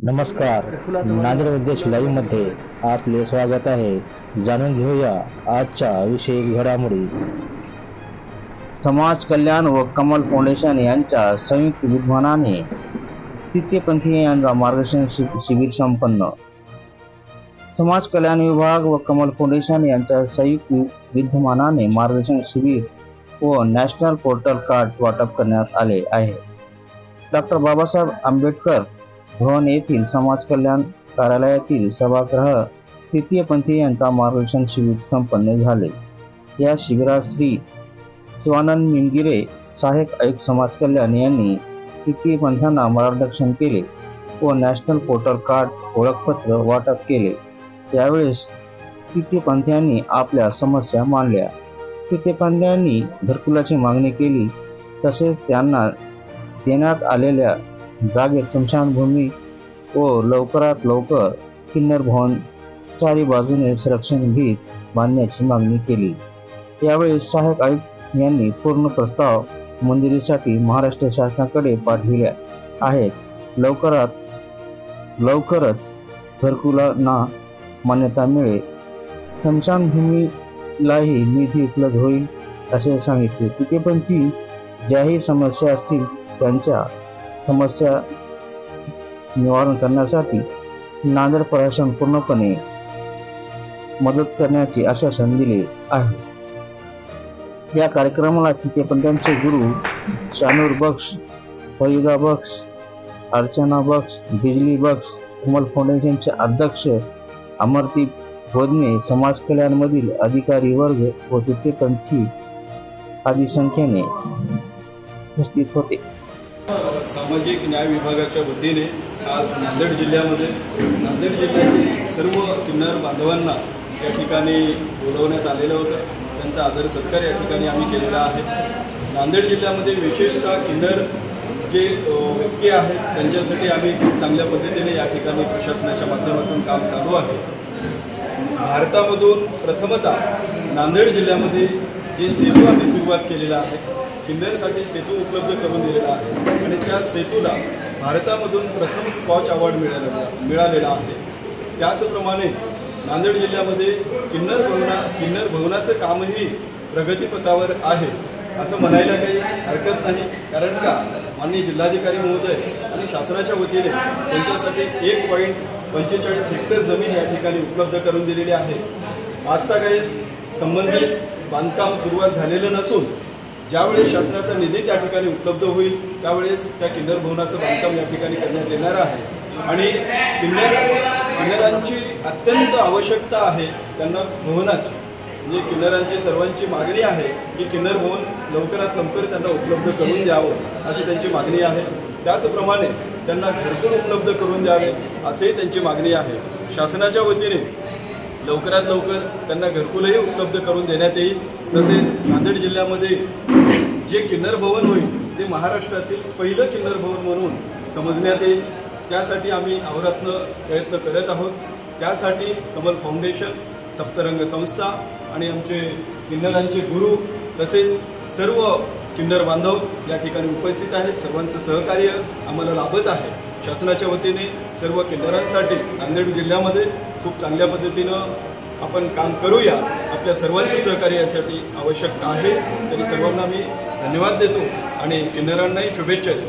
नमस्कार, नांदेड उद्देश लाईव्ह मध्ये आपले स्वागत आहे। जाणून घेऊया आजच्या विशेष घडामोडी। समाज कल्याण व कमल फाउंडेशन यांच्या संयुक्त विद्यमानाने तृतीयपंथीय यांचा मार्गदर्शन शिबिर संपन्न। समाज कल्याण विभाग व कमल फाउंडेशन यांच्या संयुक्त विद्यमानाने मार्गदर्शन शिबिर व नॅशनल पोर्टल कार्ड वाटप करण्यात आले आहे। डॉक्टर बाबासाहेब आंबेडकर भवन येथील समाज कल्याण कार्यालयातील सभागृह तृतीयपंथीय यांचा मार्गदर्शन शिबिर संपन्न झाले। या शिबिरात श्री शिवानंद निमगिरे सहाय्यक आयुक्त समाज कल्याण यांनी तृतीयपंथीयांना मार्गदर्शन केले व नॅशनल पोर्टल कार्ड ओळखपत्र वाटप केले। यावेळेस तृतीयपंथीयांनी आपल्या समस्या मांडल्या। तृतीयपंथीयांनी घरकुलाची मागणी केली, तसेच त्यांना देण्यात आलेल्या जागेत स्मशानभूमी व लवकरात लवकर किन्नर भवन चारी बाजूने संरक्षण भीत बांधण्याची मागणी केली। यावेळी सहाय्यक आयुक्त यांनी पूर्ण प्रस्ताव मंजुरीसाठी महाराष्ट्र शासनाकडे पाठविले आहेत। लवकरच घरकुलांना मान्यता मिळेल, स्मशानभूमीलाही निधी उपलब्ध होईल असे सांगितले। तृतीयपंथी ज्याही समस्या असतील त्यांच्या समस्या निवारण करण्यासाठी नांदेड प्रशासन पूर्णपणे मदत करण्याचे आश्वासन दिले आहे। या कार्यक्रमाला तृतीयपंथीयांचे गुरु शानूर बख्श, फरीदा बख्श, अर्चना बख्श, बिजली बख्श, कमल फाउंडेशनचे अध्यक्ष अमरदीप बोधने, समाज कल्याण मधील अधिकारी वर्ग व तृतीयपंथी आदी संख्येने उपस्थित होते। सामाजिक न्याय विभागाच्या वतीने आज नांदेड जिल्ह्यातील सर्व किन्नर बांधवांना या ठिकाणी बोलवण्यात आलेलं होतं। त्यांचा आदर सत्कार या ठिकाणी आम्ही केलेला आहे। नांदेड जिल्ह्यामध्ये विशेषतः किन्नर जे व्यक्ती आहेत त्यांच्यासाठी आम्ही खूप चांगल्या पद्धतीने या ठिकाणी प्रशासनाच्या माध्यमातून काम चालू आहे। भारतामधून प्रथमतः नांदेड जिल्ह्यामध्ये जे सेतू आम्ही सुरुवात केलेला आहे, किन्नरसाठी सेतू उपलब्ध करून दिलेला आहे आणि त्या सेतूला भारतामधून प्रथम स्कॉच अवॉर्ड मिळालेला आहे। त्याचप्रमाणे नांदेड जिल्ह्यामध्ये किन्नर भवनाचं कामही प्रगतीपथावर आहे असं म्हणायला काही हरकत नाही। कारण का माननीय जिल्हाधिकारी महोदय आणि शासनाच्या वतीने त्यांच्यासाठी 1.45 हेक्टर जमीन या ठिकाणी उपलब्ध करून दिलेली आहे। आजचा काही संबंधित बांधकाम सुरुवात झालेलं नसून ज्यावेळेस शासनाचा निधी त्या ठिकाणी उपलब्ध होईल त्यावेळेस त्या किन्नर भवनाचं बांधकाम या ठिकाणी करण्यात येणार आहे आणि किन्नरांची अत्यंत आवश्यकता आहे त्यांना भवनाची, म्हणजे किन्नरांची सर्वांची मागणी आहे की किन्नर भवन लवकरात लवकर त्यांना उपलब्ध करून द्यावं अशी त्यांची मागणी आहे। त्याचप्रमाणे त्यांना घरकुल उपलब्ध करून द्यावे असेही त्यांची मागणी आहे। शासनाच्या वतीने लवकरात लवकर त्यांना घरकुलही उपलब्ध करून देण्यात येईल। तसेच नांदेड जिल्ह्यामध्ये जे किन्नर भवन होईल ते महाराष्ट्रातील पहिलं किन्नर भवन म्हणून समजण्यात येईल। त्यासाठी आम्ही अहोरात्र प्रयत्न करत आहोत। त्यासाठी कमल फाउंडेशन, सप्तरंग संस्था आणि आमचे किन्नरांचे गुरु तसेच सर्व किन्नर बांधव या ठिकाणी उपस्थित आहेत। सर्वांचं सहकार्य आम्हाला लाभत आहे। शासनाच्या वतीने सर्व किन्नरांसाठी नांदेड जिल्ह्यामध्ये खूप चांगल्या पद्धतीनं आपण काम करूया। आपल्या सर्वांचं सहकार्य यासाठी आवश्यक आहे। तरी सर्वांना मी धन्यवाद देतो आणि किन्नरांनाही शुभेच्छा देतो।